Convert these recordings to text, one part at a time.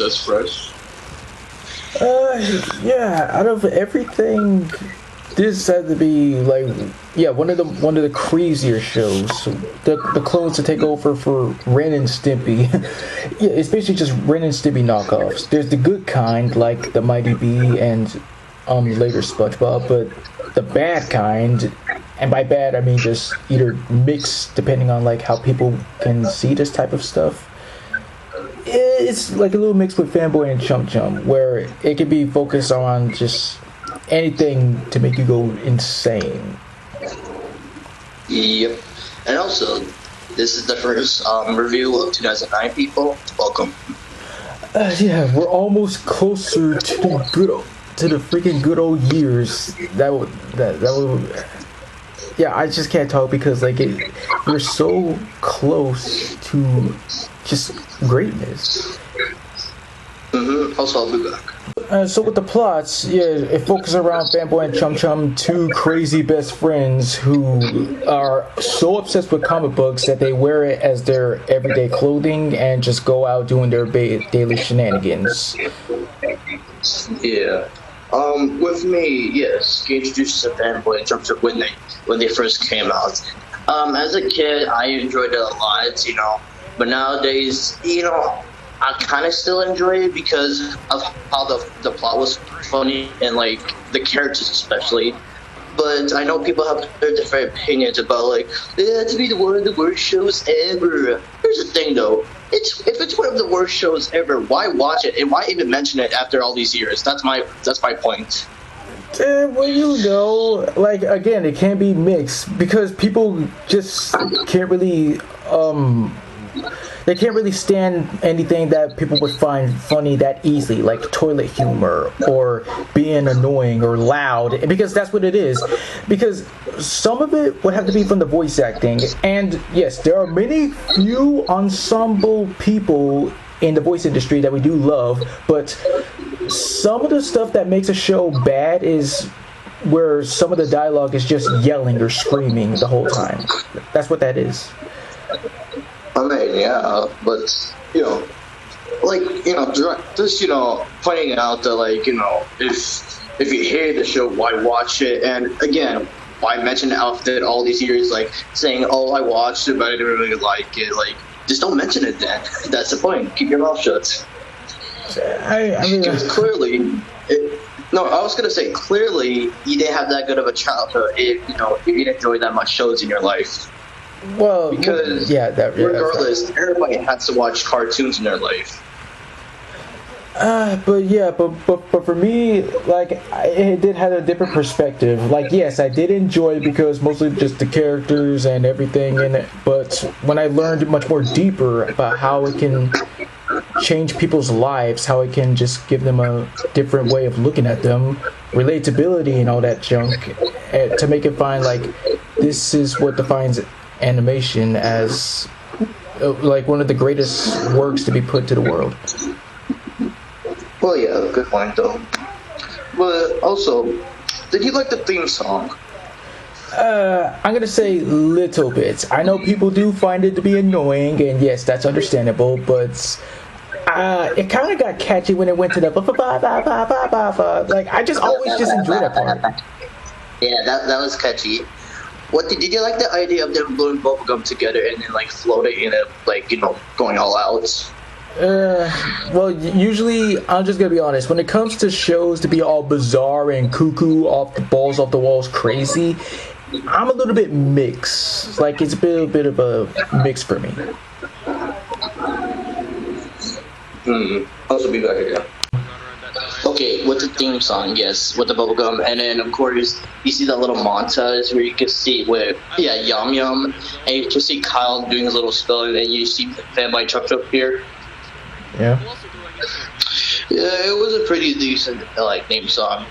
best friends? Yeah. Out of everything, this had to be like, yeah, one of the crazier shows. The clones to take over for Ren and Stimpy. Yeah, it's basically just Ren and Stimpy knockoffs. There's the good kind, like the Mighty Bee and later SpongeBob, but the bad kind, and by bad I mean just either mixed depending on like how people can see this type of stuff. It's like a little mix with Fanboy and Chum Chum, where it can be focused on just anything to make you go insane. Yep. And also, this is the first review of 2009, people. Welcome. Yeah, we're almost closer to the freaking good old years. That would. Yeah, I just can't talk because like we're so close to just greatness. Also, I'll be back. So with the plots, yeah, it focuses around Fanboy and Chum Chum, two crazy best friends who are so obsessed with comic books that they wear it as their everyday clothing and just go out doing their daily shenanigans. Yeah. With me, yes, he introduced us to Fanboy and Chum Chum when they first came out. As a kid, I enjoyed it a lot, but nowadays, I kind of still enjoy it because of how the plot was funny and like the characters especially. But I know people have their different opinions about like to be one of the worst shows ever. Here's the thing though, if it's one of the worst shows ever, why watch it and why even mention it after all these years? That's my point. Well, like again, it can't be mixed because people just can't really they can't really stand anything that people would find funny that easily, like toilet humor or being annoying or loud, because that's what it is. Because some of it would have to be from the voice acting, and yes, there are few ensemble people in the voice industry that we do love, but some of the stuff that makes a show bad is where some of the dialogue is just yelling or screaming the whole time. That's what that is. I mean, yeah, but just pointing out that if you hate the show, why watch it? And again, why mention it after all these years? Like saying, "Oh, I watched it, but I didn't really like it." Like, just don't mention it then. That's the point. Keep your mouth shut. I mean, because clearly, I was gonna say clearly you didn't have that good of a childhood if you didn't enjoy that much shows in your life. Well, because regardless, everybody has to watch cartoons in their life. But for me, like, it did have a different perspective. Like, yes, I did enjoy it because mostly just the characters and everything in it. But when I learned much more deeper about how it can change people's lives, how it can just give them a different way of looking at them, relatability and all that junk, to make it find like this is what defines animation as like one of the greatest works to be put to the world. Well, yeah, good point though. But also, did you like the theme song? I'm gonna say little bit. I know people do find it to be annoying, and yes, that's understandable, but it kind of got catchy when it went to the like I just always just enjoy that part. Yeah, that was catchy. What did you like the idea of them blowing bubblegum together and then like floating in it, like going all out? Well, usually I'm just gonna be honest. When it comes to shows to be all bizarre and cuckoo, off the walls, crazy, I'm a little bit mixed. Like it's a bit of a mix for me. Also be back again. Okay, with the theme song, yes, with the bubblegum, and then of course you see that little montage where you can see with Yum Yum, and you can see Kyle doing his little spell, and then you see Fanboy Chum Chum here. Yeah. Yeah, it was a pretty decent theme song.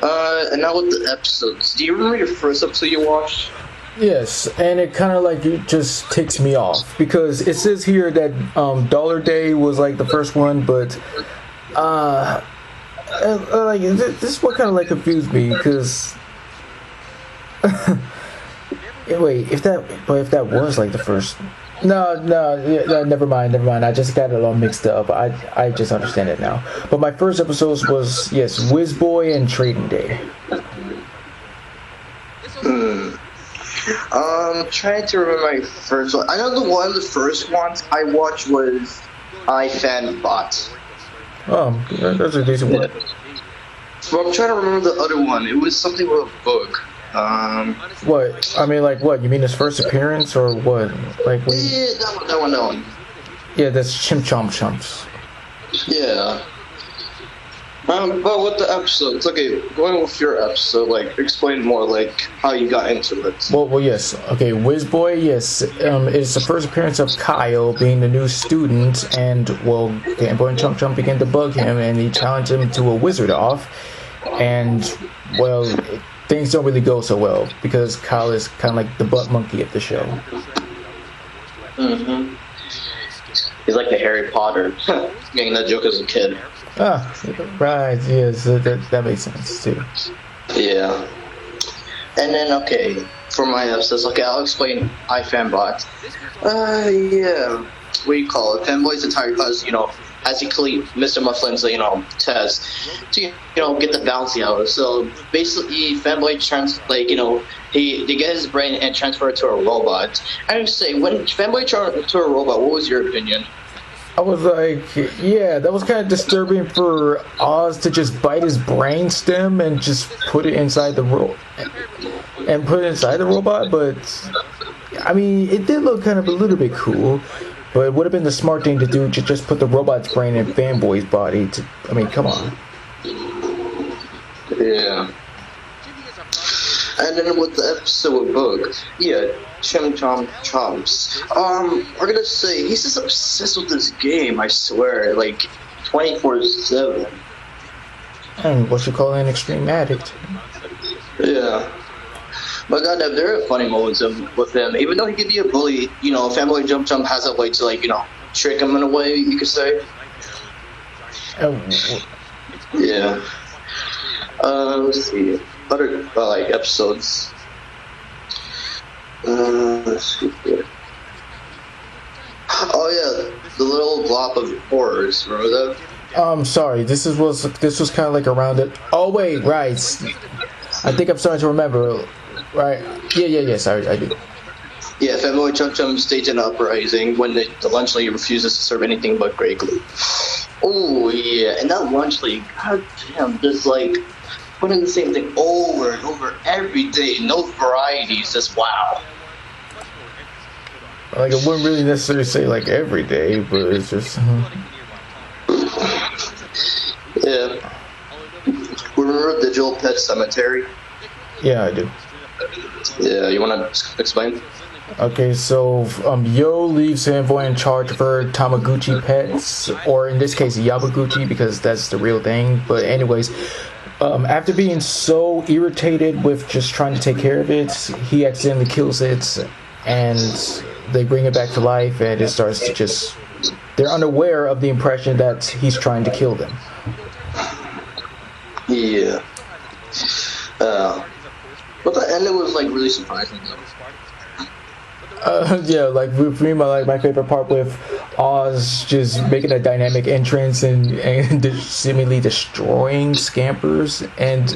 And now with the episodes, do you remember your first episode you watched? Yes, and it kind of it just ticks me off because it says here that Dollar Day was like the first one, but this is what kind of confused me because wait, if that was like the first, No, never mind. I just got it all mixed up. I just understand it now. But my first episodes was, yes, Whiz Boy and Trading Day. Trying to remember my first one. I know one of the first ones I watched was iFanbot. That's a decent one. So I'm trying to remember the other one. It was something with a book. What? I mean, like, what? You mean his first appearance, or what? Like, when... Yeah, that one. Yeah, that's Chum Chums. Yeah. But with the episodes, okay, going with your episode, like, explain more, like, how you got into it. Well, yes. Okay, Whiz Boy, yes. It's the first appearance of Kyle being the new student, and, well, Fanboy and Chum Chum began to bug him, and he challenged him to a wizard off, and, well, things don't really go so well, because Kyle is kind of like the butt monkey of the show. Mm-hmm. He's like the Harry Potter, getting that joke as a kid. Ah, right, yes, that makes sense, too. Yeah. And then, okay, for my episodes, okay, I'll explain iFanbot. Yeah, what do you call it? Fanboy's entire class, has to complete Mr. Muffin's, test to, get the bouncy out. So, basically, Fanboy they get his brain and transfer it to a robot. I would say, when Fanboy turned to a robot, what was your opinion? I was like, yeah, that was kind of disturbing for Oz to just bite his brain stem and just put it inside the robot. But I mean, it did look kind of a little bit cool. But it would have been the smart thing to do to just put the robot's brain in Fanboy's body. I mean, come on. Yeah. And then with the episode book, yeah, Chum Chums. We're gonna say he's just obsessed with this game. I swear, like 24/7. And what you call an extreme addict. Yeah. But goddamn, there are funny moments with him. Even though he can be a bully, Fanboy Chum Chum has a way to trick him in a way, you could say. Yeah. Let's see. Other episodes. Let's see here. Oh yeah, the little blob of horrors. Remember that? Sorry. This was kind of like around it. Oh wait, right. I think I'm starting to remember. Right. Yeah. Sorry, I do. Yeah, Fanboy Chum Chum staged an uprising when the lunch lady refuses to serve anything but Grey Glue. Oh yeah, and that lunch lady, goddamn, just putting the same thing over and over every day, no varieties, just wow. Like, I wouldn't really necessarily say every day, but it's just. Yeah. Remember Digital Pet Cemetery? Yeah, I do. Yeah, you want to explain? Okay, so Yo leaves Fanboy in charge of her Tamaguchi pets, or in this case Yabaguchi, because that's the real thing. But anyways, after being so irritated with just trying to take care of it, he accidentally kills it, and they bring it back to life, and it starts to just... They're unaware of the impression that he's trying to kill them. Yeah. But the ending was really surprising though. Yeah, for me, my favorite part with Oz just making a dynamic entrance and seemingly destroying scampers, and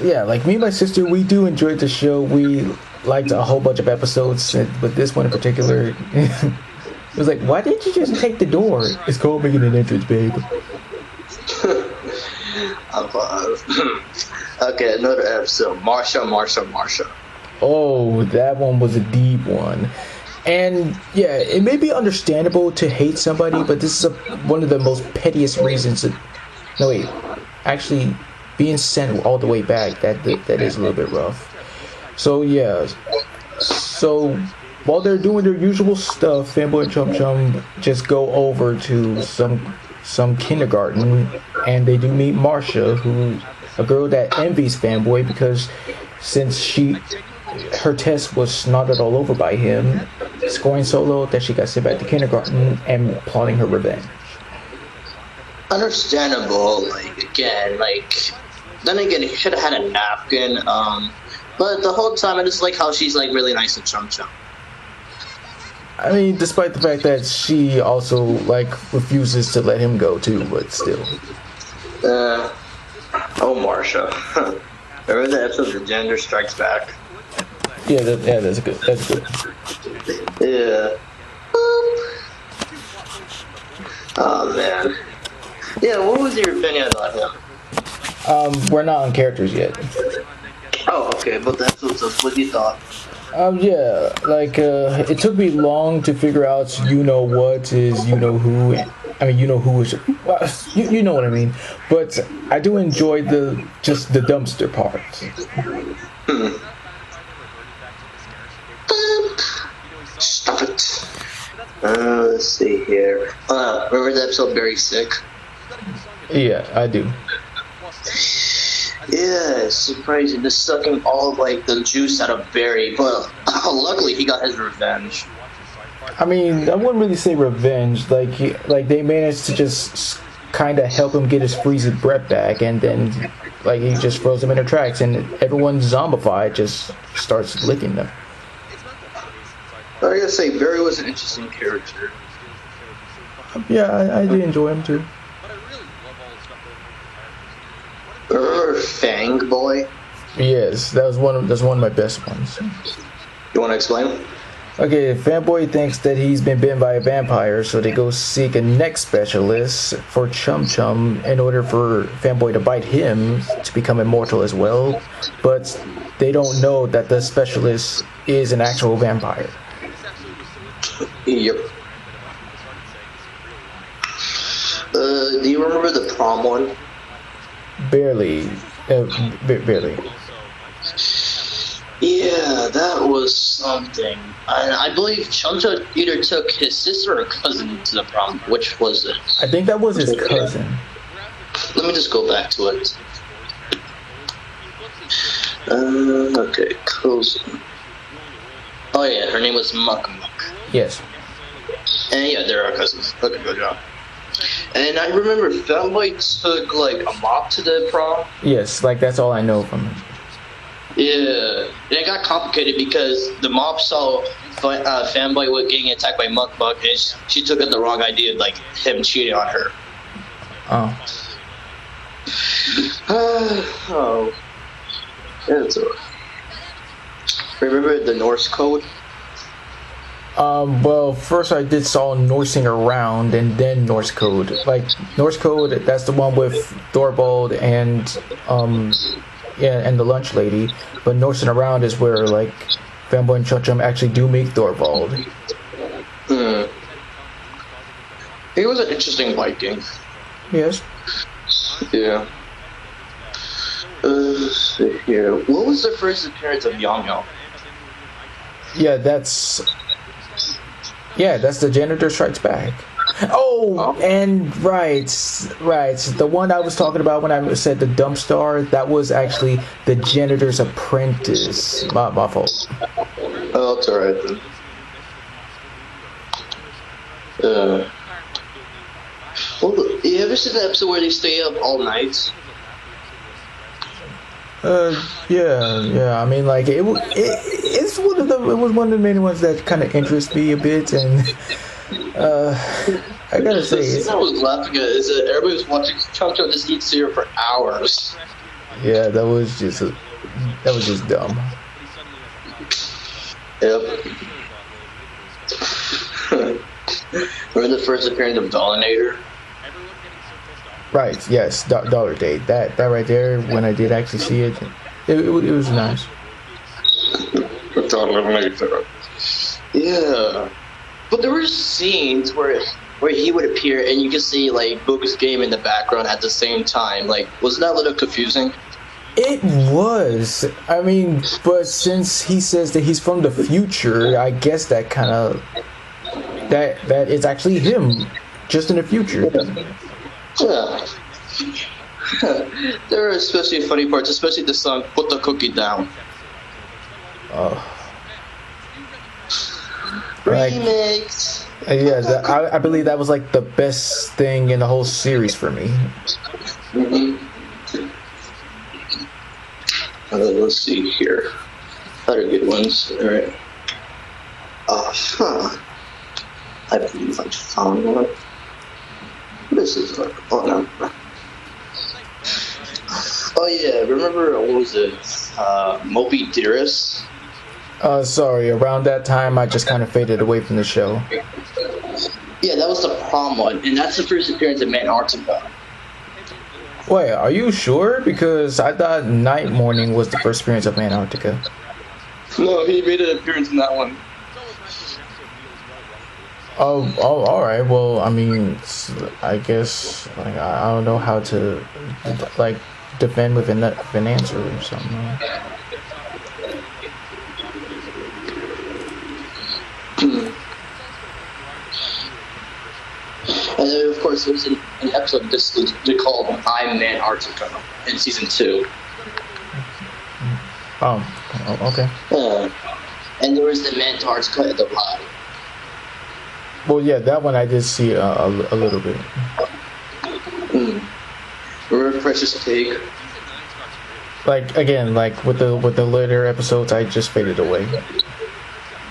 yeah, me and my sister, we do enjoy the show. We liked a whole bunch of episodes, but this one in particular, it was like, why didn't you just take the door? It's called making an entrance, babe. Okay, another episode. Marsha. Oh, that one was a deep one. And yeah, it may be understandable to hate somebody, but this is one of the most pettiest reasons. No, wait. Actually, being sent all the way back, that is a little bit rough. So yeah. So while they're doing their usual stuff, Fanboy and Chum Chum just go over to some kindergarten, and they do meet Marsha, who a girl that envies Fanboy because since her test was snotted all over by him, scoring so low that she got sent back to kindergarten and plotting her revenge. Understandable, then again, he should have had a napkin, but the whole time I just like how she's really nice to Chum Chum. I mean, despite the fact that she also like refuses to let him go too, but still. Oh, Marsha. Remember the episode The Gender Strikes Back? Yeah, that's good. That's good. Yeah. Oh man. Yeah, what was your opinion about him? We're not on characters yet. Oh, okay, but that's what you thought. Yeah, like it took me long to figure out you know what is you know who. I mean, you know who is. Well, you know what I mean. But I do enjoy the dumpster part. Stop it. Let's see here. Remember the episode Very Sick? Yeah, I do. Yeah, it's surprising. Just sucking all of, like, the juice out of Barry, but luckily he got his revenge. I mean, I wouldn't really say revenge. Like they managed to just kind of help him get his freezing breath back, and then like he just froze him in their tracks, and everyone zombified just starts licking them. I gotta say, Barry was an interesting character. Yeah, I did enjoy him too. Fang Boy? Yes, that's one of my best ones. You want to explain? Okay, Fanboy thinks that he's been bitten by a vampire, so they go seek a neck specialist for Chum Chum in order for Fanboy to bite him to become immortal as well. But they don't know that the specialist is an actual vampire. Yep. Do you remember the prom one? Barely. Barely. Yeah, that was something. I believe Chum Chum either took his sister or cousin to the prom. Which was it? I think that was his cousin. Let me just go back to it. Okay, cousin. Oh yeah, her name was Muck Muck. Yes. And yeah, they're our cousins. Okay, good job. And I remember Fanboy took like a mop to the prom. Yes, like that's all I know from him. Yeah, and it got complicated because the mop saw Fanboy was getting attacked by Muck Muck, and she took it the wrong idea, like him cheating on her. Oh. Oh. Yeah, that's all. Remember the Norse code? Well, first I did saw Norsing Around and then Norse Code. Like, Norse Code, that's the one with Thorvald and, and the lunch lady. But Norsing Around is where, like, Fanboy and Chum Chum actually do meet Thorvald. He was an interesting Viking. Yes. Yeah. Let's see here. What was the first appearance of Yong Yong? Yeah, that's the Janitor Strikes Back. Oh, and right. The one I was talking about when I said the dump star, that was actually the Janitor's Apprentice. My fault. Oh, that's alright then. Well, you ever seen the episode where they stay up all night? Yeah. I mean, like it was one of the main ones that kind of interest me a bit, and I gotta say, the scene I was laughing at is that everybody was watching Chum Chum just eat cereal for hours. Yeah, that was just dumb. Yep. Remember the first appearance of Dollinator? Right. Yes. Dollar Date. That right there. When I did actually see it, it was nice. Dollinator. Yeah. But there were scenes where he would appear and you could see like Boog's game in the background at the same time. Like, wasn't that a little confusing? It was. I mean, but since he says that he's from the future, I guess that kind of that is actually him, just in the future. Yeah. There are especially funny parts, especially the song "Put the Cookie Down." Remix. Yeah, I believe that was like the best thing in the whole series for me. Mm-hmm. Let's see here. Other good ones. All right. I believe I just found one. This is like, oh no. Oh yeah, remember what was it? Moby Dearest? Sorry, around that time I just kind of faded away from the show. Yeah, that was the prom one, and that's the first appearance of Antarctica. Wait, are you sure? Because I thought Night Morning was the first appearance of Antarctica. No, he made an appearance in that one. Oh, all right. Well, I mean, I guess like I don't know how to like defend with an answer or something. And then, of course, there's an episode they called I'm Antarctica in season 2. Oh, okay. And there was the Antarctica at the lab. Well, yeah, that one I did see a little bit. Remember Precious Pig? Like again, like with the later episodes, I just faded away.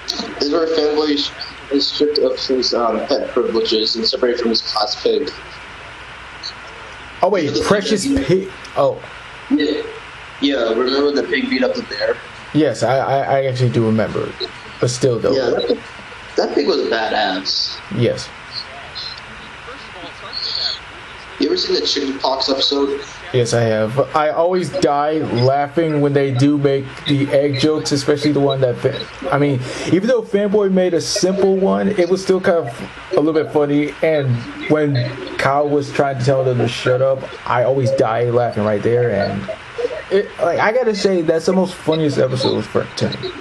This is where Fanboy is stripped of his pet privileges and separated from his class pig. Oh wait, Precious Pig. Oh. Yeah, remember the pig beat up the bear? Yes, I actually do remember it. But still, though. Yeah, that pig was badass. Yes. You ever seen the chicken pox episode? Yes, I have. I always die laughing when they do make the egg jokes, especially the one that... I mean, even though Fanboy made a simple one, it was still kind of a little bit funny. And when Kyle was trying to tell them to shut up, I always die laughing right there. And like I gotta say, that's the most funniest episode for to me.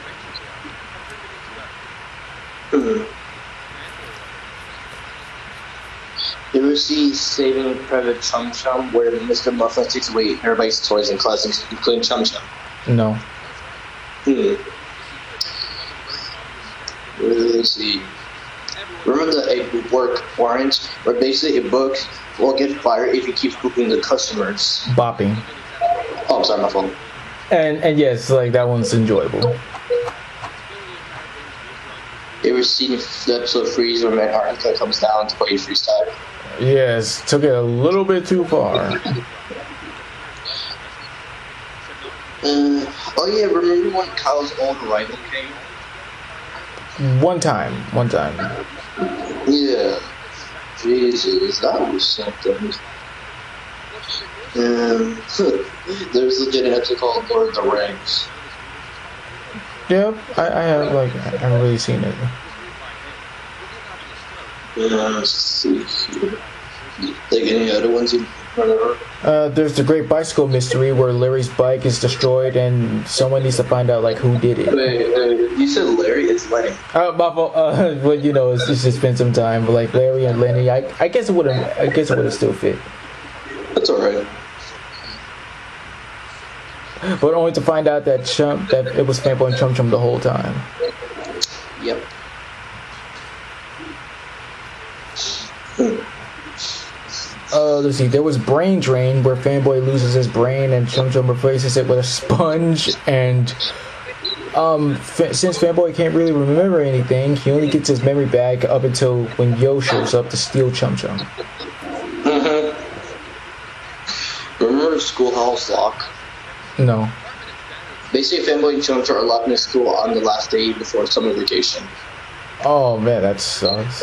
You ever see Saving Private Chum Chum, where Mr. Muffin takes away everybody's toys in class, including Chum Chum? No. Let's see. Remember a work warrant, where basically a book will get fired if you keep pooping the customers. Bopping. Oh, I'm sorry, my phone. And yes, like that one's enjoyable. You ever seen the episode Freeze where Antarctica comes down to play freestyle? Yes, took it a little bit too far. Oh yeah, remember when Kyle's old rival came? One time. Yeah. Jesus, that was something. There's legit an episode called Lord of the Rings. Yep, I have I haven't really seen it. Let's see here. Like any other ones you remember? There's the Great Bicycle Mystery where Larry's bike is destroyed and someone needs to find out like who did it. Wait, you said Larry? It's Lenny. My fault. But you know, it's just been some time. But like Larry and Lenny, I guess it would have still fit. That's alright. But only to find out that it was Fanboy and Chum Chum the whole time. Yep. Let's see. There was Brain Drain where Fanboy loses his brain and Chum Chum replaces it with a sponge. And since Fanboy can't really remember anything, he only gets his memory back up until when Yo shows up to steal Chum Chum. Remember Schoolhouse Lock? No. Basically, Fanboy and Chum Chum are locked in school on the last day before summer vacation. Oh man, that sucks.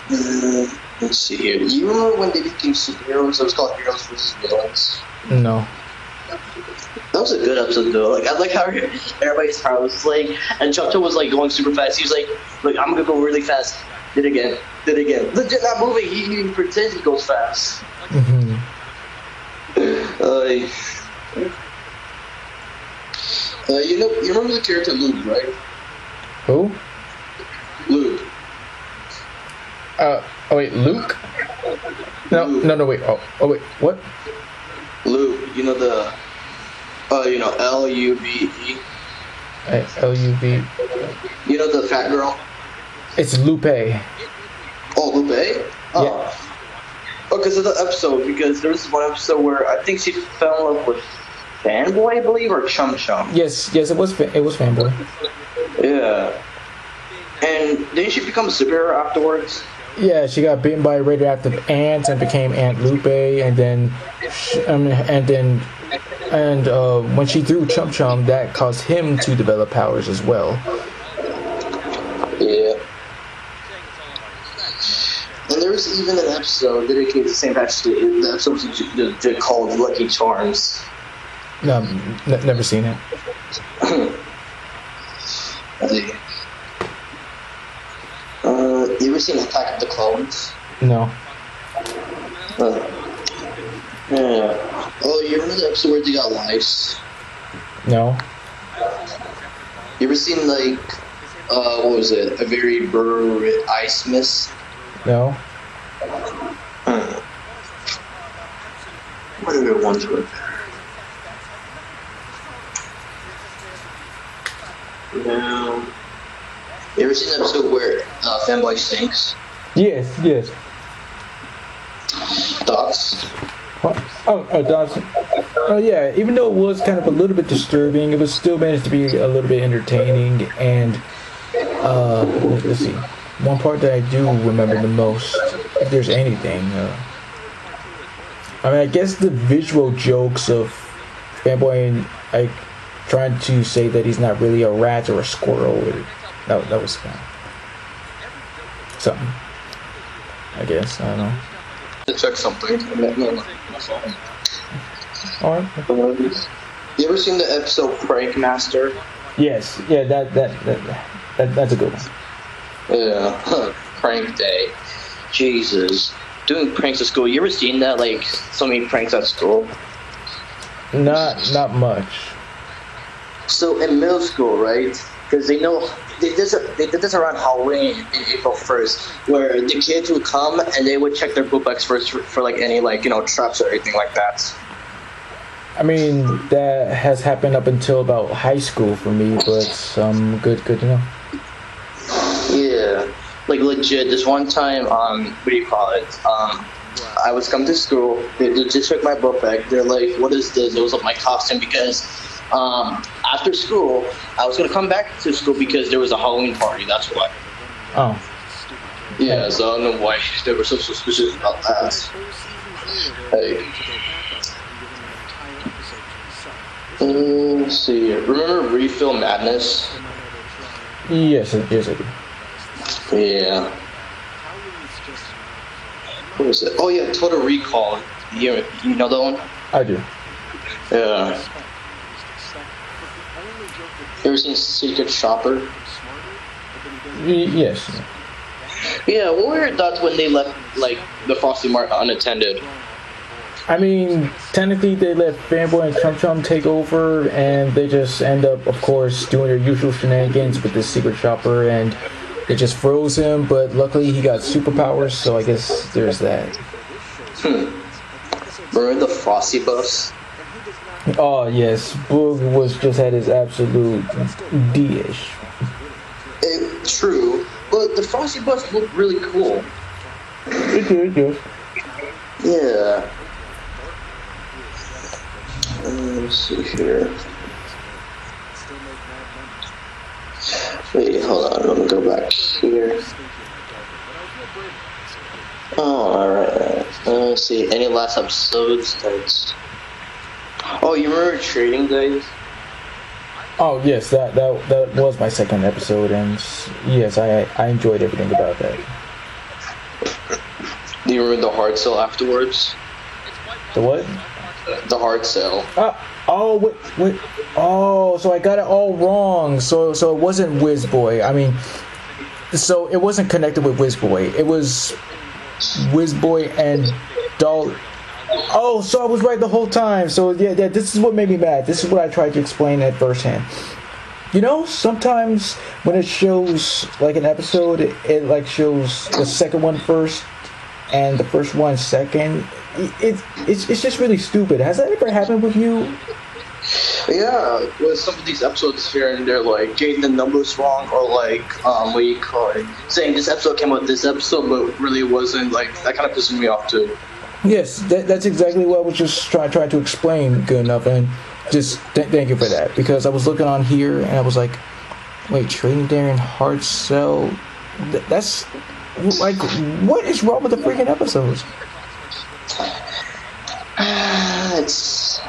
Let's see here. Do you remember when they became superheroes? It was called Heroes vs. Villains. No. That was a good episode though. Like I like how everybody's power was like, and Chum Chum was like going super fast. He was like, I'm gonna go really fast. Did it again. Legit not moving. He pretends he goes fast. You remember the character Luke, right? Who? Luke. Oh wait, Luke? No, Luke. no, wait. Oh wait, what? Luke. You know the, L-U-B-E. L-U-V. You know the fat girl? It's Lupe. Oh, Lupe? Oh. Yeah. Oh, because of the episode. Because there was one episode where I think she fell in love with Fanboy, I believe, or Chum Chum. Yes, it was Fanboy. Yeah. And didn't she become a superhero afterwards? Yeah, she got bitten by a radioactive ant and became Aunt Lupe, and then, when she threw Chum Chum, that caused him to develop powers as well. Yeah. And there was even an episode dedicated to St. Patrick's Day. The episode was called Lucky Charms. No, never seen it. You ever seen Attack of the Clones? No. Yeah. Oh, you remember the episode where they got lice? No. You ever seen, like, what was it? A very burr ice mist? No. What other ones were there? No. You ever seen an episode where Fanboy sings? Yes. Thoughts? Dawson. Oh yeah, even though it was kind of a little bit disturbing, it was still managed to be a little bit entertaining. And let's see, one part that I do remember the most, if there's anything, I guess the visual jokes of Fanboy and trying to say that he's not really a rat or a squirrel. That was kind of something, I guess. I don't know. To check something. Alright. You ever seen the episode Prank Master? Yes. Yeah. That's a good one. Yeah. Prank Day. Jesus. Doing pranks at school. You ever seen that? Like so many pranks at school. Not much. So in middle school, right? Because they did this around Halloween in April 1st, where the kids would come and they would check their book bags first for like any traps or anything like that. I mean, that has happened up until about high school for me, but good to know. Yeah, like legit. This one time, what do you call it? I was coming to school. They just checked my book bag. They're like, "What is this?" It was like my costume because. After school, I was gonna come back to school because there was a Halloween party. That's why. Oh. Yeah, so I don't know why they were so suspicious about that. Hey. Let's see. Remember Refill Madness? Yes, I do. Yeah. What was it? Oh yeah, Total Recall. You know that one? I do. Yeah. You ever seen Secret Shopper? Yes. Yeah, what were your thoughts when they left, like, the Frosty Mart unattended? I mean, technically they let Fanboy and Chum Chum take over, and they just end up, of course, doing their usual shenanigans with this Secret Shopper, and they just froze him, but luckily he got superpowers, so I guess there's that. Remember the Frosty Bus? Oh yes, Boog was just at his absolute D-ish. True, but the Frosty Bus looked really cool. It did. Yeah. Let's see here. Wait, hold on, let me go back here. Oh, alright. Let's see, any last episodes that's... Oh, you remember Trading Days? Oh yes, that was my second episode, and yes, I enjoyed everything about that. Do you remember the hard sale afterwards? The what? The hard sale. Wait. Oh, so I got it all wrong. So it wasn't Whizboy. I mean, so it wasn't connected with Whizboy. It was Whizboy and Doll. Oh, so I was right the whole time. So yeah, this is what made me mad. This is what I tried to explain at first hand. You know, sometimes when it shows like an episode, it like shows the second one first and the first one second. It's just really stupid. Has that ever happened with you? Yeah, with some of these episodes here and there, like getting the numbers wrong, or like what do you call it? Saying this episode came out this episode, but really wasn't. Like that kind of pisses me off too. Yes, that's exactly what I was just trying to explain good enough, and just thank you for that, because I was looking on here and I was like, Wait, Trading Darren Hard Sell. That's like, what is wrong with the freaking episodes?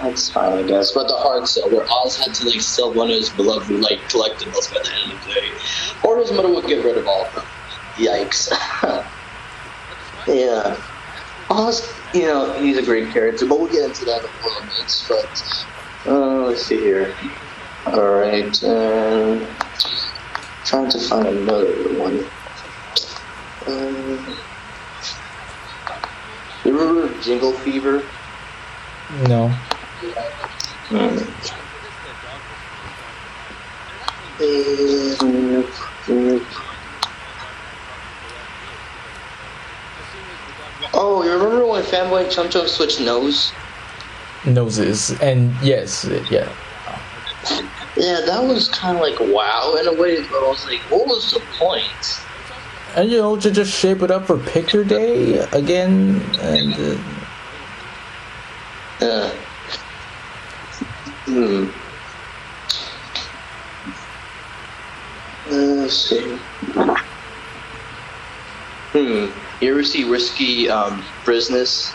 It's fine, I guess. But the hard sell, where Oz had to like sell one of his beloved like collectibles by the end of the day, or his mother would get rid of all of them. Yikes. Yeah. Oz, he's a great character, but we'll get into that in a little bit. But let's see here. All right, trying to find another one. You remember Jingle Fever? No. Oh, you remember when Fanboy and Chum Chum switched Noses, and yes, yeah. Yeah, that was kind of like wow in a way, but I was like, what was the point? And to just shape it up for Picture Day again, and let's see. You ever see Risky Business?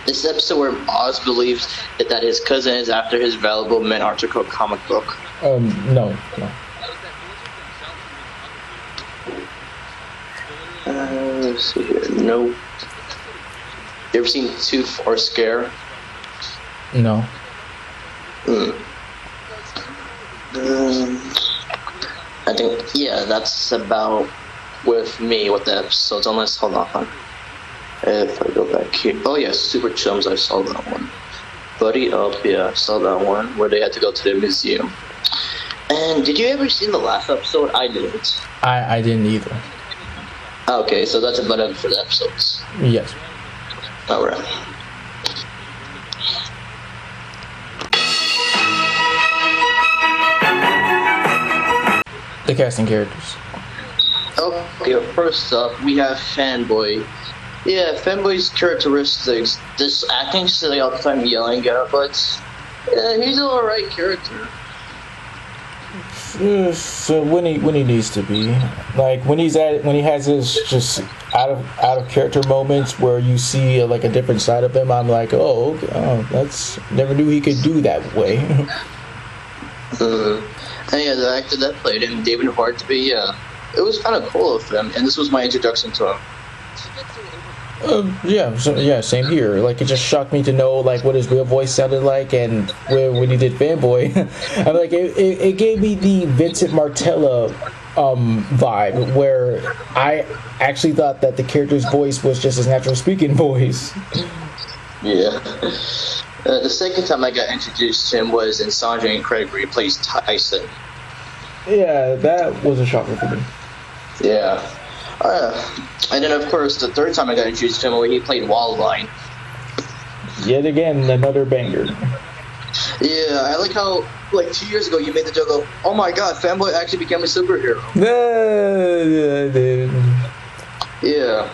This episode where Oz believes that his cousin is after his valuable Men Article comic book. No. Let's see here. Nope. You ever seen Tooth or Scare? No. I think, that's about with me with the episodes, unless, hold on. If I go back here. Oh, yeah, Super Chums, I saw that one. Buddy Up, yeah, I saw that one, where they had to go to the museum. And did you ever see the last episode? I didn't. I didn't either. Okay, so that's about it for the episodes. Yes. Alright. The casting characters. Okay, first up, we have Fanboy. Yeah, Fanboy's characteristics, this acting silly all the time yelling at, but he's an alright character. So when he needs to be, like when he has his just out of character moments where you see like a different side of him, I'm like, that's never knew he could do that way. And yeah, the actor that played him, David Hartby, it was kind of cool of him, and this was my introduction to him. Same here. Like, it just shocked me to know like what his real voice sounded like, and when he did Fanboy, I'm like, it gave me the Vincent Martella vibe, where I actually thought that the character's voice was just his natural speaking voice. Yeah. The second time I got introduced to him was in Sanjay and Craig, where he plays Tyson. Yeah, that was a shocker for me. Yeah. And then, of course, the third time I got introduced to him, where he played Wildline. Yet again, another banger. Yeah, I like how, like, 2 years ago, you made the joke of, oh my god, Fanboy actually became a superhero. Yeah.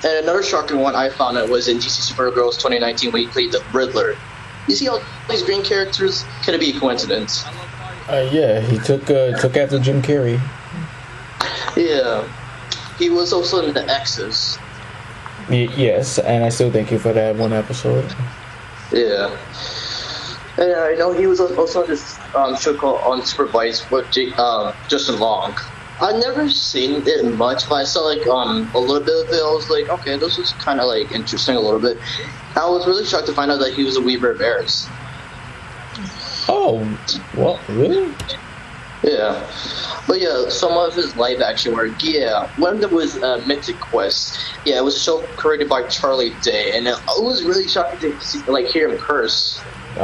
And another shocking one I found out was in DC Supergirls 2019, when he played the Riddler. You see how these green characters could it be a coincidence? Yeah, he took after Jim Carrey. Yeah. He was also in the X's. Yes, and I still thank you for that one episode. Yeah. And I know he was also on this show called Unsupervised with Justin Long. I've never seen it much, but I saw like a little bit of it. I was like, okay, this was kind of like interesting a little bit. I was really shocked to find out that he was a Weaver of Airs. Oh, what? Really? Yeah. But yeah, some of his live action work, yeah. One of them was Mythic Quest. Yeah, it was a show created by Charlie Day, and it was really shocking to see, like, hear him curse. We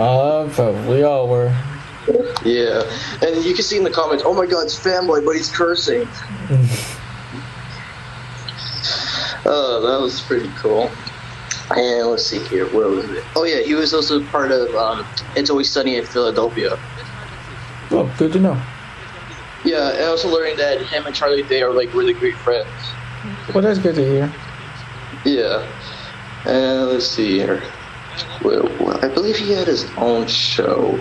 all were. Yeah, and you can see in the comments, oh my god, it's Fanboy, but he's cursing. Oh, that was pretty cool. And let's see here, where was it? Oh yeah, he was also part of It's Always Sunny in Philadelphia. Oh, good to know. Yeah, and also learning that him and Charlie Day are like really great friends. Well, that's good to hear. Yeah. And let's see here. Well, I believe he had his own show.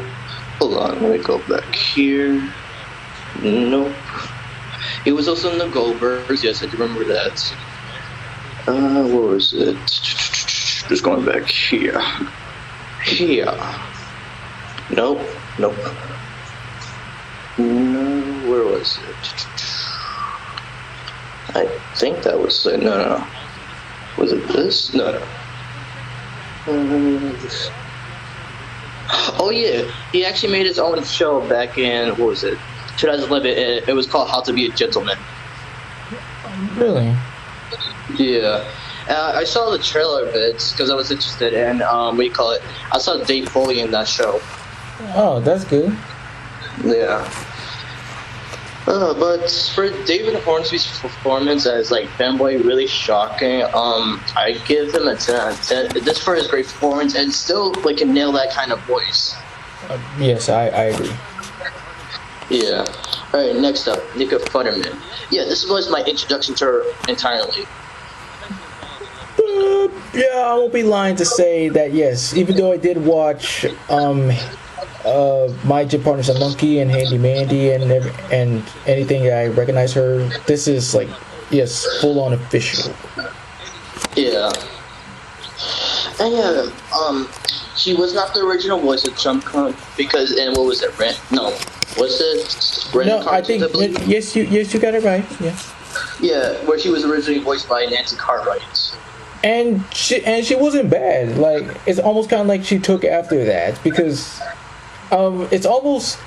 Hold on, let me go back here. Nope. He was also in the Goldbergs. Yes, I do remember that. What was it? Just going back here. Here. Nope. No, where was it? I think that was it. No. Was it this? No. Oh yeah, he actually made his own show back in, what was it? 2011. It was called How to Be a Gentleman. Really? Yeah. I saw the trailer bits because I was interested in, what do you call it? I saw Dave Foley in that show. Oh, that's good. Yeah. But for David Hornsby's performance as like Fanboy, really shocking. I give him a 10 out of 10. Just for his great performance and still like can nail that kind of voice. Yes, I agree. Yeah. All right. Next up, Nika Futterman. Yeah, this was my introduction to her entirely. Yeah, I won't be lying to say that yes, even though I did watch My Gym Partner's a Monkey and Handy Mandy and anything I recognize her, this is like, yes, full on official. Yeah. And yeah, she was not the original voice of Chum Chum because, and what was it, was it Ren? No, I think, yes, you got it right, yes. Yeah, where she was originally voiced by Nancy Cartwright. And she wasn't bad. Like, it's almost kind of like she took after that because it's almost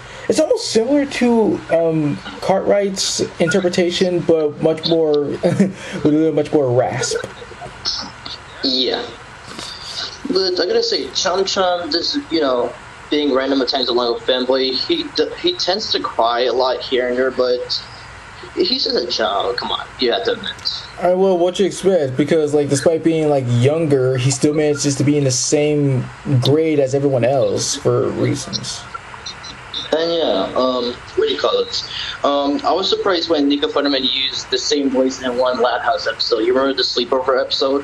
similar to Cartwright's interpretation, but much more with a little much more rasp. Yeah, but I gotta say, Chum Chum, this being random at times along with Fanboy, he tends to cry a lot hearing her, but he's just a child. Come on, you have to admit. Alright, well, what you expect? Because, like, despite being, like, younger, he still manages to be in the same grade as everyone else for reasons. And yeah, what do you call it? I was surprised when Nika Futterman used the same voice in one Loud House episode. You remember the sleepover episode?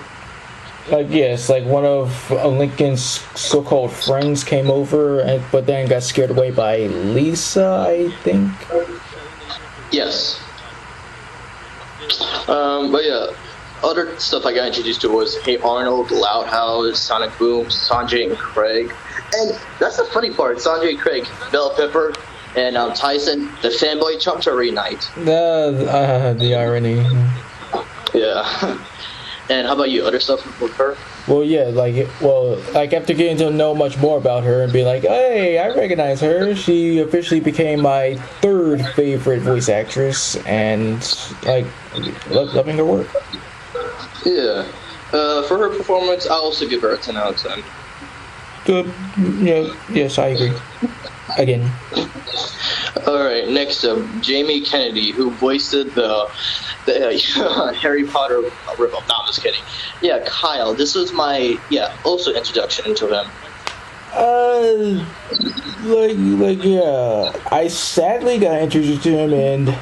Like, yes, like one of Lincoln's so-called friends came over, but then got scared away by Lisa, I think. Yes. But yeah, other stuff I got introduced to was Hey Arnold, Loud House, Sonic Boom, Sanjay and Craig. And that's the funny part, Sanjay and Craig, Bell Pepper, and Tyson, the Fanboy Chum Chum reunite. The irony. Yeah. And how about you? Other stuff with her? Well, yeah, like after getting to know much more about her and be like, hey, I recognize her. She officially became my third favorite voice actress, and like loving her work. Yeah. For her performance, I'll also give her a 10 out of 10. Good. Yeah. Yes, I agree. Again. All right. Next up, Jamie Kennedy, who voiced the Harry Potter ripoff. No, I'm just kidding. Yeah, Kyle. This was my also introduction into him. Yeah. I sadly got introduced to him in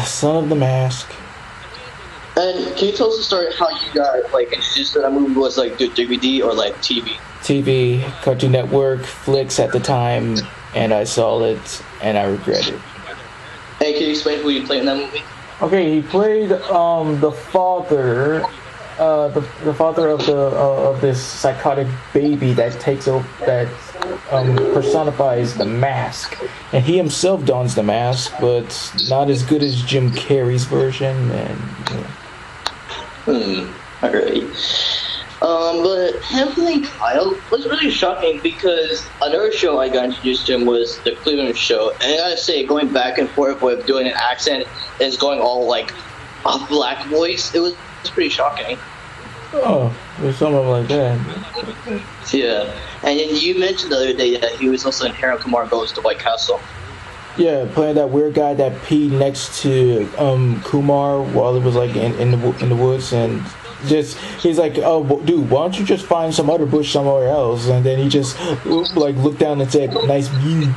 Son of the Mask. And can you tell us the story how you got introduced to that movie? Was like the DVD or like TV? TV, Cartoon Network, Flicks at the time, and I saw it and I regret it. Hey, can you explain who you played in that movie? Okay, he played the father, the father of this psychotic baby that takes over, that personifies the mask, and he himself dons the mask, but not as good as Jim Carrey's version. And alright. But him playing Kyle was really shocking because another show I got introduced to him was the Cleveland Show, and I gotta say, going back and forth with doing an accent and going all like a black voice, it was pretty shocking. Oh, there's something like that. Yeah, and then you mentioned the other day that he was also in Harold Kumar Goes to White Castle. Yeah, playing that weird guy that peed next to Kumar while it was like in the woods, and just he's like, oh dude, why don't you just find some other bush somewhere else? And then he just like looked down and said, nice views.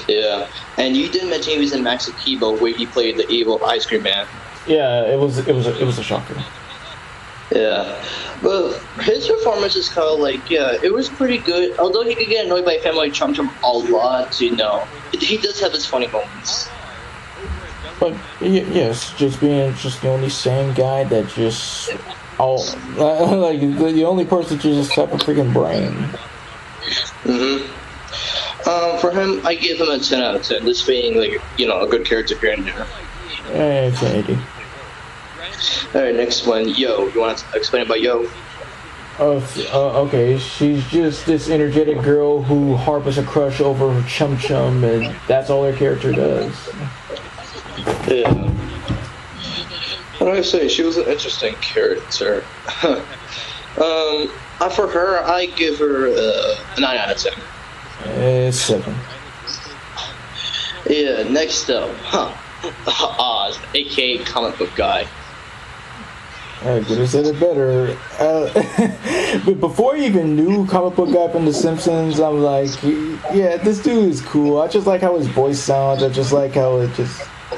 Yeah, and you did mention he was in Max Akibo where he played the evil ice cream man. Yeah, it was a shocker. Yeah, but his performance is kind of like, yeah, it was pretty good. Although he could get annoyed by Fanboy Chum Chum a lot, he does have his funny moments. But yes, just being just the only sane guy that just like the only person to just have a freaking brain. For him, I give him a 10 out of 10. This being like a good character here and there. Infinity. All right, next one, Yo. You want to explain about Yo? Okay, she's just this energetic girl who harbors a crush over Chum Chum, and that's all her character does. Yeah. What do I say? She was an interesting character. For her, I give her a 9 out of 10. 7. Yeah, next up, Oz, aka comic book guy. I could have said it better. But before I even knew comic book guy from The Simpsons, I'm like, yeah, this dude is cool. I just like how his voice sounds. I just like how it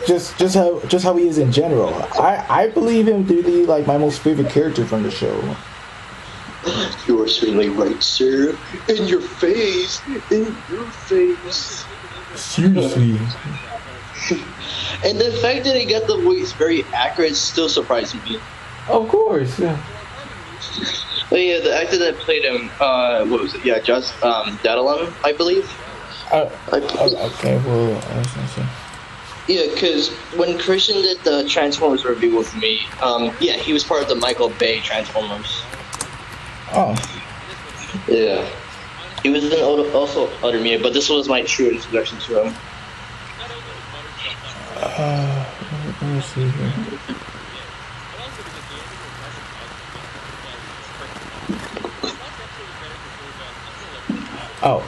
just how he is in general. I believe him to be like my most favorite character from the show. You are certainly right, sir. In your face. In your face. Seriously. And the fact that he got the voice very accurate still surprised me. Of course, yeah. But yeah, the actor that played him, what was it? Yeah, just Dadalum, I believe. Okay, well, I was gonna say. Yeah, because when Christian did the Transformers review with me, yeah, he was part of the Michael Bay Transformers. Oh. Yeah. He was in also other media, but this was my true introduction to him. Let me see here. Oh.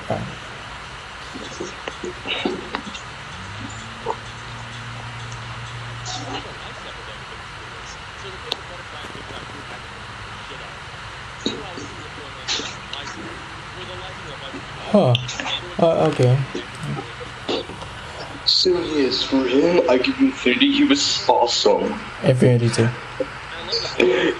Huh. Okay. So yes, for him, I give Infinity. He was awesome. Infinity too.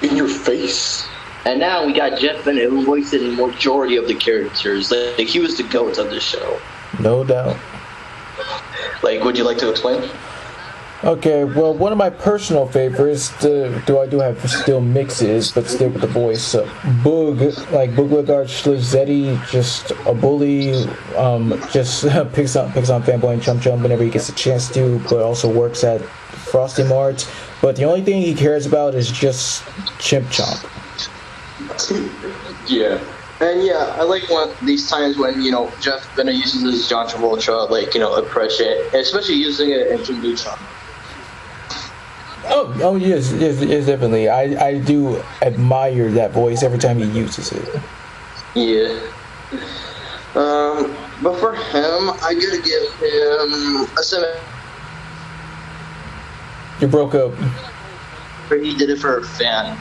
In your face. And now we got Jeff Bennett, who voiced the majority of the characters. Like he was the GOAT of the show. No doubt. Like, would you like to explain? Okay, well, one of my personal favorites, though I do have still mixes, but still with the voice, Boog Wigard Schlizetti, just a bully, just picks on Fanboy and Chum Chum whenever he gets a chance to, but also works at Frosty Mart. But the only thing he cares about is just Chimp Chomp. Yeah. And yeah, I like these times when, Jeff Bennett uses his John Travolta, impression, and especially using it in Chum Chum. Oh yes, definitely. I do admire that voice every time he uses it. Yeah. But for him, I gotta give him a 7. You broke up. But he did it for a fan.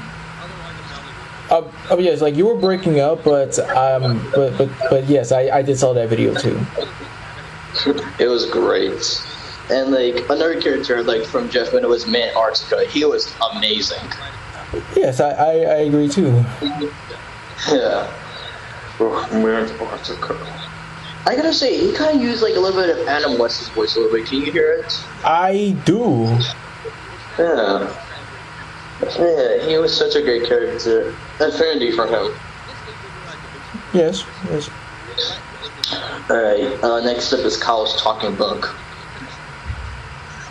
Yes, like you were breaking up, but yes, I did saw that video too. It was great. And like another character like from Jeff Bennett was Man Artica. He was amazing. Yes, I agree too. Yeah. Man Artica. I gotta say, he kind of used like a little bit of Adam West's voice a little bit. Can you hear it? I do. Yeah. Yeah, he was such a great character. Infinity for him. Yes. Alright, next up is Kyle's talking book.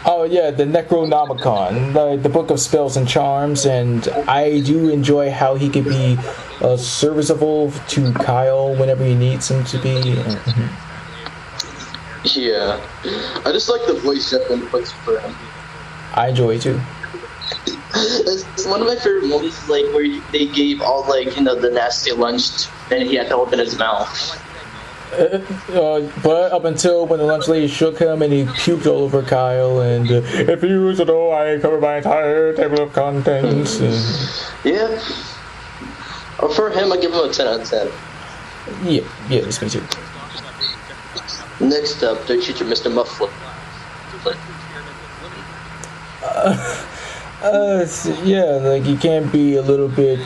Oh yeah, the Necronomicon, the book of spells and charms, and I do enjoy how he can be serviceable to Kyle whenever he needs him to be. Yeah, I just like the voice Jeff Bennett puts for him. I enjoy it too. It's one of my favorite moments, like where they gave all the nasty lunch, and he had to open his mouth. But up until when the lunch lady shook him and he puked all over Kyle, and if you use it all, I cover my entire table of contents. Yeah. For him, I give him a 10 out of 10. Yeah, it's me too. Next up, their teacher, Mr. Muffler. Yeah, like he can't be a little bit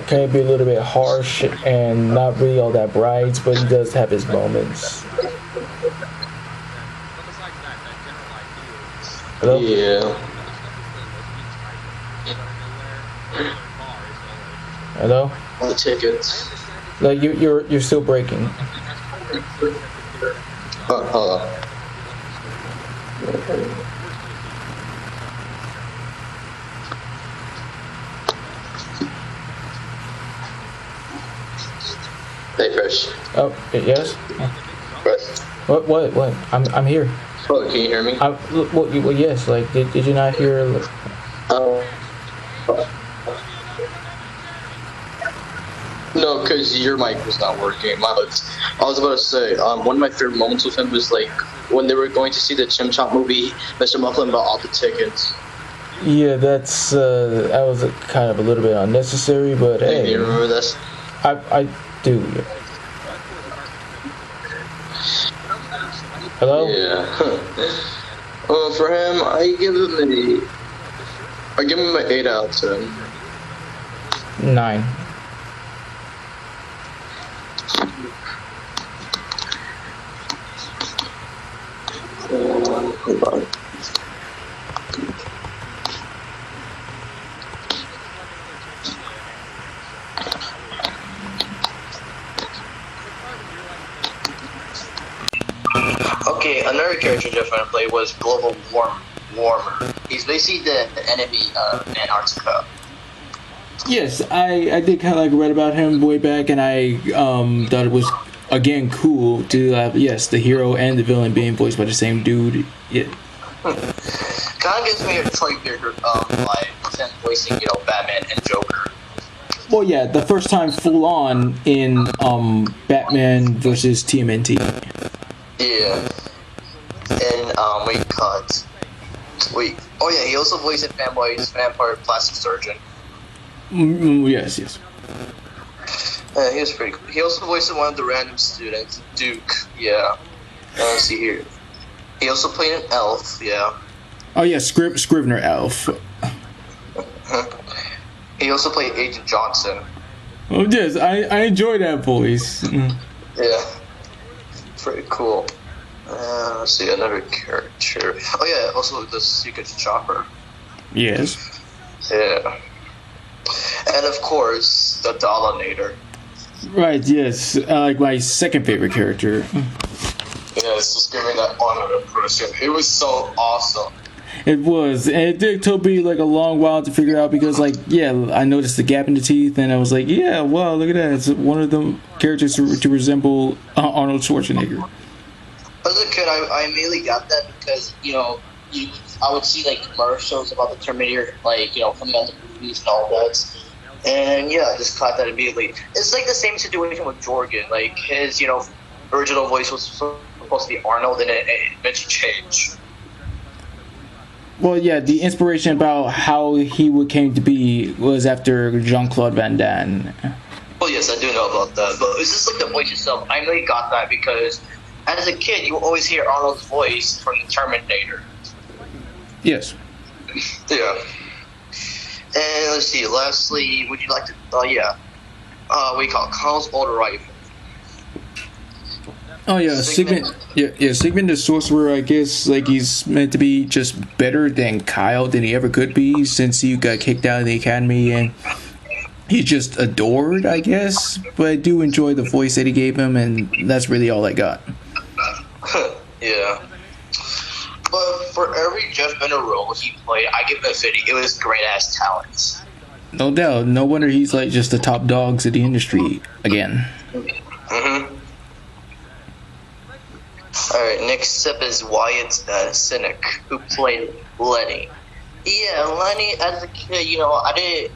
can't be a little bit harsh and not really all that bright, but he does have his moments. Hello? Yeah. Hello? The tickets. Like you're still breaking. Hold on. Hey, Fresh. Oh, yes. What? I'm here. Oh, can you hear me? Well, yes. Like, did you not hear? Oh. No, because your mic was not working. I was about to say, one of my favorite moments with him was like when they were going to see the Chum Chum movie. Mr. Mufflin bought all the tickets. Yeah, that was kind of a little bit unnecessary, but hey. Do you remember this? I do. Hello? Yeah. For him, I give him an 8 out of 10. 9. Hold on. Okay, another character Jeff wanted to play was Global Warmer. He's basically the enemy of Antarctica. Yes, I did kind of like read about him way back, and I thought it was again cool to have the hero and the villain being voiced by the same dude. Yeah. Kind of gives me a Troy Baker like him voicing Batman and Joker. Well, yeah, the first time full on in Batman versus TMNT. Yeah. And he also voiced Fanboy's vampire plastic surgeon. Yes. He was pretty cool. He also voiced one of the random students, Duke. Yeah. Let's see here. He also played an elf. Yeah. Oh yeah, Scrivener elf. He also played Agent Johnson. Oh yes, I enjoy that voice. Yeah. Pretty cool. Let's see, another character. Oh yeah, also the Secret Chopper. Yes. Yeah. And of course, the Dollinator. Right, yes. Like my second favorite character. Yeah, it's just giving that honor impression. It was so awesome. It was. And it did took me like a long while to figure out because I noticed the gap in the teeth and I was like, yeah, wow, look at that. It's one of the characters to resemble Arnold Schwarzenegger. As a kid, I immediately got that because, I would see like commercials about the Terminator, coming out the movies and all that. And yeah, I just caught that immediately. It's like the same situation with Jorgen. Like his, original voice was supposed to be Arnold, and it eventually changed. Well, yeah, the inspiration about how he came to be was after Jean-Claude Van Damme. Oh yes, I do know about that. But it's just like the voice itself. I really got that because as a kid, you always hear Arnold's voice from the Terminator. Yes. Yeah. And let's see. Lastly, would you like to? We call it Carl's older rival. Oh yeah, Sigmund. Yeah, Sigmund the Sorcerer. I guess he's meant to be just better than Kyle than he ever could be since he got kicked out of the academy and he's just adored. I guess, but I do enjoy the voice that he gave him, and that's really all I got. Yeah. But for every Jeff Bender role he played, I give him a 50. It was great ass talent. No doubt. No wonder he's just the top dogs of the industry again. Mm-hmm. Alright, next up is Wyatt Cynic, who played Lenny. Yeah, Lenny, as a kid, I didn't,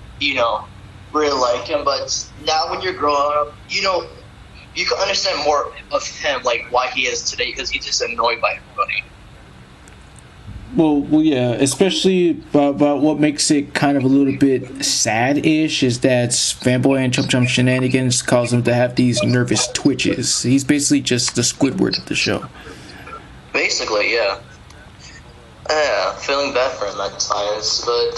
really like him, but now when you're growing up, you can understand more of him, like why he is today, because he's just annoyed by everybody. Well, yeah, especially about what makes it kind of a little bit sad-ish is that Fanboy and Chum Chum shenanigans cause him to have these nervous twitches. He's basically just the Squidward of the show. Basically, yeah. Yeah, feeling bad for him at times, but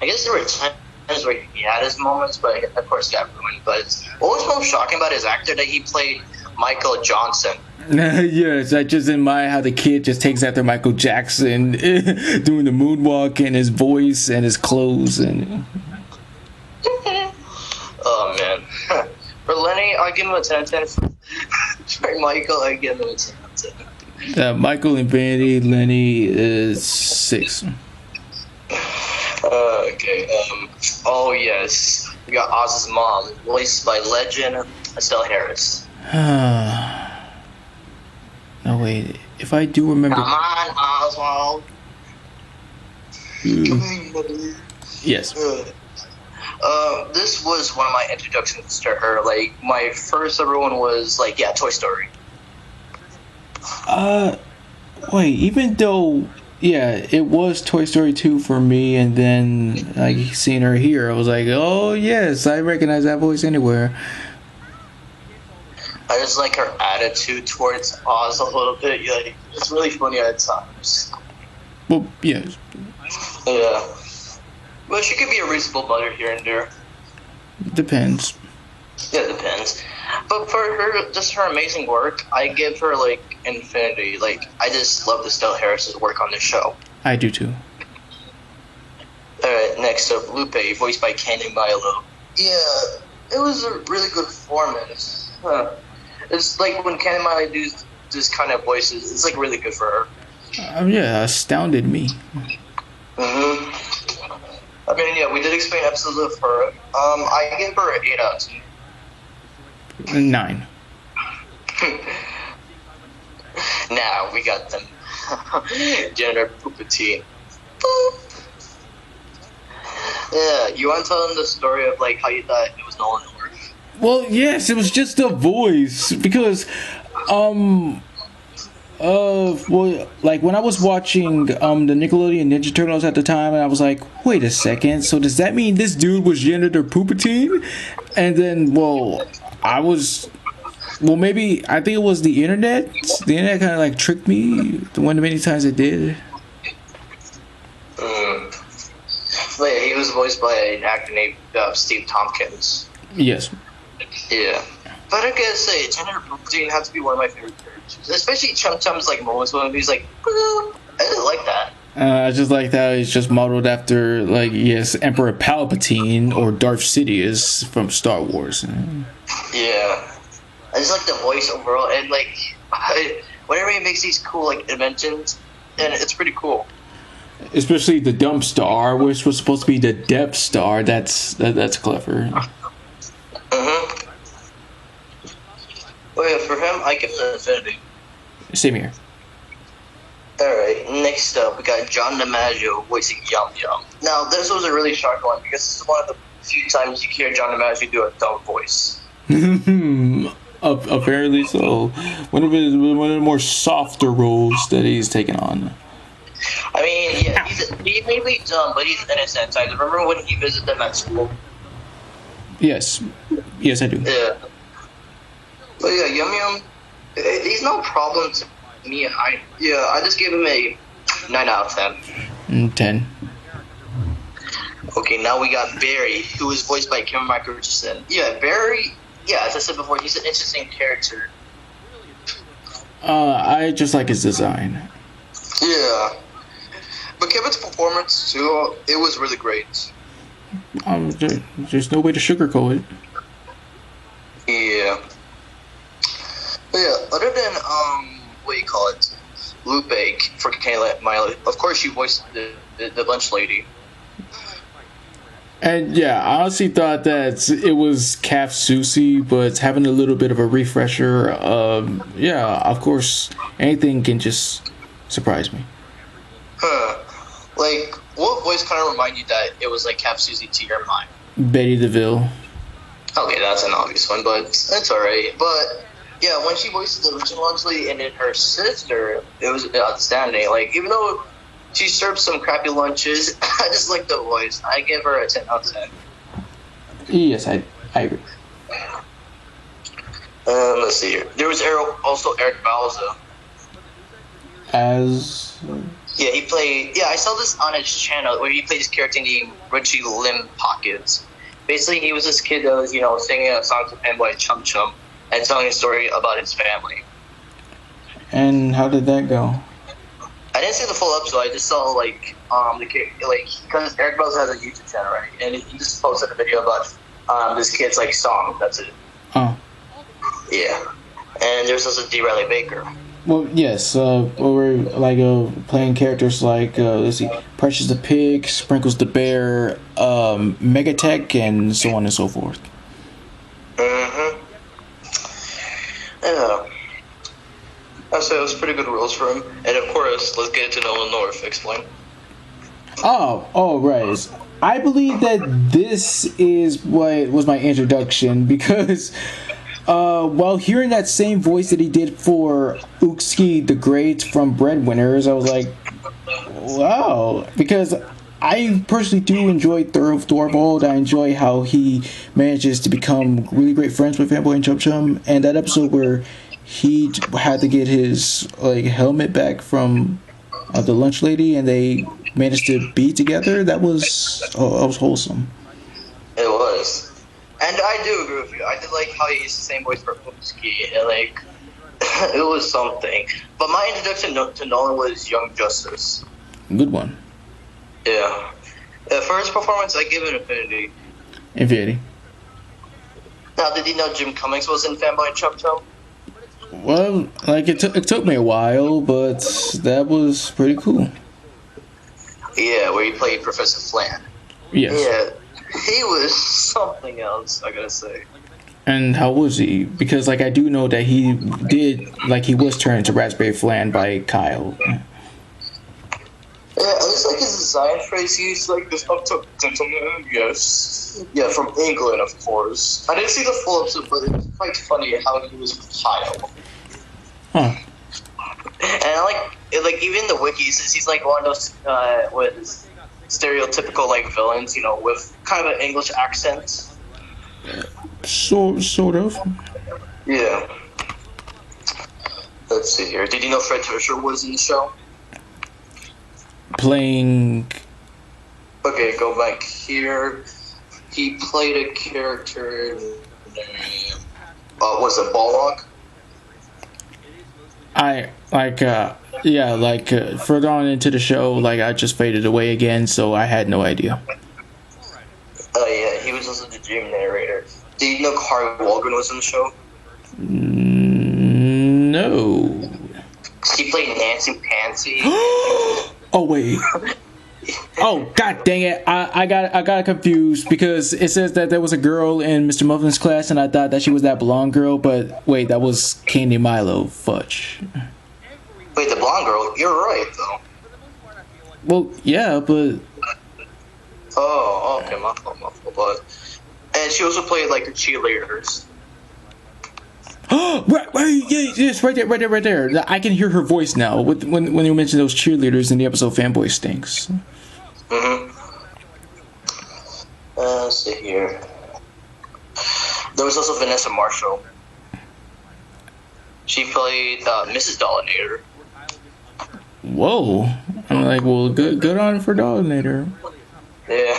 I guess there were times where he had his moments, but of course got ruined. But what was most shocking about his actor that he played Michael Johnson. Yes, I just admire how the kid just takes after Michael Jackson, doing the moonwalk and his voice and his clothes and. Oh man, for Lenny, I give him a 10/10. For Michael, I give him a 10/10. Michael and Vanity, Lenny is 6. Okay. Oh yes, we got Oz's mom, voiced by legend Estelle Harris. No wait, if I do remember. Come on, Oswald. Yes. This was one of my introductions to her. Like my first ever one was like Toy Story. Wait, even though, yeah, it was Toy Story 2 for me, and then like seeing her here, I was like, oh yes, I recognize that voice anywhere. I just like her attitude towards Oz a little bit. Like, it's really funny at times. Well, yes. Yeah. But she could be a reasonable mother here and there. Depends. Yeah, it depends. But for her, just her amazing work, I give her like infinity. Like, I just love Estelle Harris's work on this show. I do too. Alright, next up, Lupe, voiced by Candy Milo. Yeah, it was a really good performance. It's like when Candy Milo does this kind of voices, it's like really good for her. Yeah, astounded me. I mean, yeah, we did explain episodes of her. I give her an 8 out of 10. 9. Now we got them. Jennifer Poopatine. Yeah, you want to tell them the story of like how you thought it was Nolan North? Well, yes, it was just the voice because, well, like when I was watching the Nickelodeon Ninja Turtles at the time, and I was like, wait a second, so does that mean this dude was Janitor Poopatine? And then, maybe I think it was the internet. The internet kind of like tricked me one of the many times it did. Wait, he was voiced by an actor named Steve Tompkins. Yes. Yeah. But I gotta say, Janitor Poopatine has to be one of my favorite characters. Especially Chum Chum's like moments when he's like, I just like that. I just like how he's just modeled after, like, yes, Emperor Palpatine or Darth Sidious from Star Wars. Yeah. I just like the voice overall, and like, whenever he makes these cool like inventions, and it's pretty cool. Especially the Dump Star, which was supposed to be the Depth Star. That's clever. Well, yeah, for him, I give him an infinity. Same here. Alright, next up, we got John DiMaggio voicing Yum Yum. Now, this was a really shocking one, because this is one of the few times you hear John DiMaggio do a dumb voice. Apparently so. One of the more softer roles that he's taken on. I mean, yeah, he may be dumb, but he's innocent. I remember when he visited them at school. Yes, I do. Yeah. But yeah, Yum Yum, he's no problem to me. I just gave him a 9 out of 10. 10. Okay, now we got Barry, who is voiced by Kim Michael Richardson. Yeah, Barry. Yeah, as I said before, he's an interesting character. I just like his design. Yeah. But Kevin's performance, too, it was really great. There's no way to sugarcoat it. Yeah. But yeah, other than, what do you call it? Lupe for Kayla Miley. Of course, she voiced the lunch lady. And yeah, I honestly thought that it was Calf Susie, but having a little bit of a refresher, yeah, of course, anything can just surprise me. Like, what voice kind of remind you that it was like Calf Susie to your mind? Betty DeVille. Okay, that's an obvious one, but that's alright. But yeah, when she voiced the original lunch lady and then her sister, it was outstanding. Like, even though she served some crappy lunches, I just like the voice. I give her a 10 out of 10. Yes, I agree. Let's see here. There was also Eric Balza. As Yeah, he played. Yeah, I saw this on his channel where he played this character named Richie Limb Pockets. Basically, he was this kid that was, singing a song to Fanboy and Chum Chum and telling a story about his family. And how did that go? I didn't see the full episode. I just saw because Eric Bells has a YouTube channel, right? And he just posted a video about this kid's song. That's it. Oh. Yeah. And there's also D. Riley Baker. Well, yes. We're playing characters like let's see, Precious the pig, Sprinkles the bear, Megatech, and so on and so forth. Mm-hmm. Yeah. I'd say it was pretty good roles for him. And of course, let's get into Nolan North. Explain. Oh, right. I believe that this is what was my introduction because while hearing that same voice that he did for Ukski the Great from Breadwinners, I was like, wow. Because I personally do enjoy Thorvald. I enjoy how he manages to become really great friends with Fanboy and Chum Chum. And that episode where he had to get his helmet back from the lunch lady, and they managed to be together. That was wholesome. It was. And I do agree with you. I did like how he used the same voice for Upski. It was something. But my introduction to Nolan was Young Justice. Good one. Yeah. For his performance, I give it Infinity. Infinity. Now, did you know Jim Cummings was in Fanboy and Chum Chum? Well, it took me a while, but that was pretty cool. Yeah, where he played Professor Flan. Yes. Yeah. He was something else, I gotta say. And how was he? Because I do know that he did he was turned into Raspberry Flan by Kyle. Yeah, it's his design phrase. He's this uptuck gentleman, yes. Yeah, from England, of course. I didn't see the full episode, but it was quite funny how he was with Kyle. Huh. And I even the wiki says he's one of those with stereotypical villains, with kind of an English accent. Sort of. Yeah. Let's see here. Did you know Fred Tursher was in the show? Playing. Okay, go back here. He played a character named was it Balrog? Further on into the show, I just faded away again, so I had no idea. Oh yeah, he was also the dream narrator. Did you know Carl Walgren was in the show? No. He played Nancy Pansy. Oh wait. Oh god dang it! I got confused because it says that there was a girl in Mr. Muffin's class, and I thought that she was that blonde girl, but wait, that was Candy Milo. Fudge. Wait, the blonde girl? You're right though. Well, yeah, but. Oh, okay, my fault. But and she also played the cheerleaders. Right, yes, right there. I can hear her voice now when you mentioned those cheerleaders in the episode Fanboy Stinks. Mm-hmm. Let's see here. There was also Vanessa Marshall. She played Mrs. Dollinator. Whoa. I'm well, good on for Dollinator. Yeah.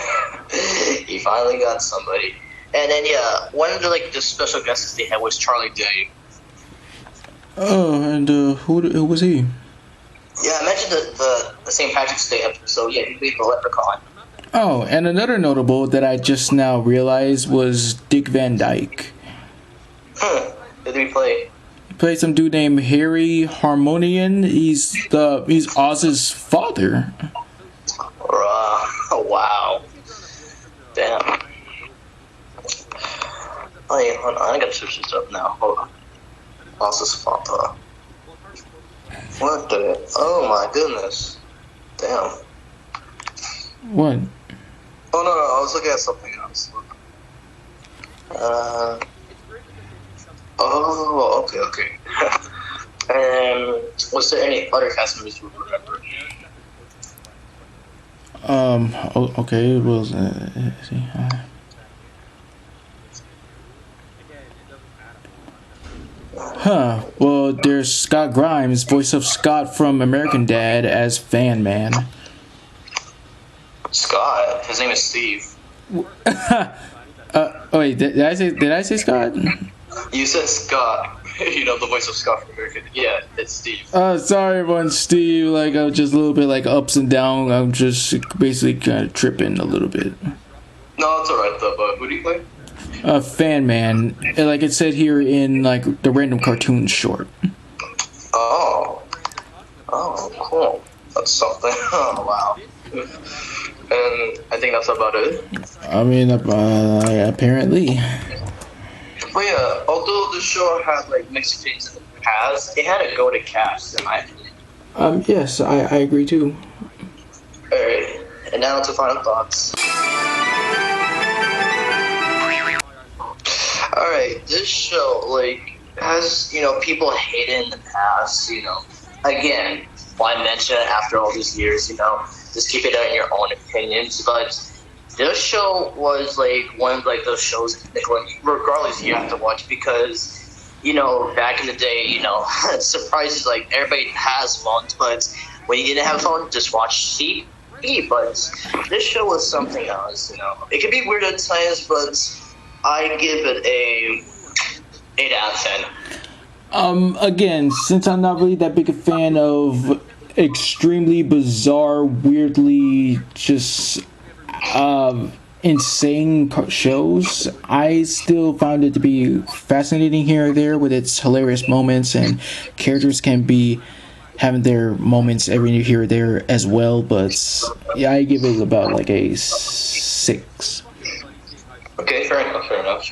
He finally got somebody. And then, yeah, one of the special guests they had was Charlie Day. Oh, and who was he? Yeah, I mentioned the St. Patrick's Day episode. Yeah, he played the leprechaun. Oh, and another notable that I just now realized was Dick Van Dyke. Who did he play? He played some dude named Harry Harmonian. He's Oz's father. Wow. Damn. Oh, yeah, hold on. I gotta search this up now. Hold on. Oz's father. What the? Oh my goodness. Damn. What? Oh no, I was looking at something else. Oh, okay. And was there any other cast members you remember? Okay, it was. Well, there's Scott Grimes, voice of Scott from American Dad, as Fan Man. Scott. His name is Steve. Wait, did I say Scott? You said Scott. You know, the voice of Scott from American. Yeah, it's Steve. Sorry everyone, Steve. Like, I'm just a little bit like ups and down. I'm just basically kind of tripping a little bit. No, it's alright though, but who do you play? Fan Man. Like it said here in like the random cartoon short. Oh. Oh, cool. That's something. Oh, wow. And I think that's about it. I mean, apparently. But yeah, although the show had like mixed opinions in the past, it had a go-to cast in my opinion. Yes, I agree too. Alright, and now to final thoughts. Alright, this show, like, has, you know, people hate it in the past, you know. Again, why mention it after all these years, you know? Just keep it in your own opinions, but this show was like one of like those shows regardless you have to watch because, you know, back in the day, you know, surprises like everybody has phones, but when you didn't have a phone, just watch TV. But this show was something else, you know. It could be weird at times, but I give it a 8 out of 10. Again, since I'm not really that big a fan of extremely bizarre, weirdly just insane shows, I still found it to be fascinating here and there with its hilarious moments, and characters can be having their moments every here or there as well. But yeah, I give it about like a 6. Okay, fair enough, fair enough.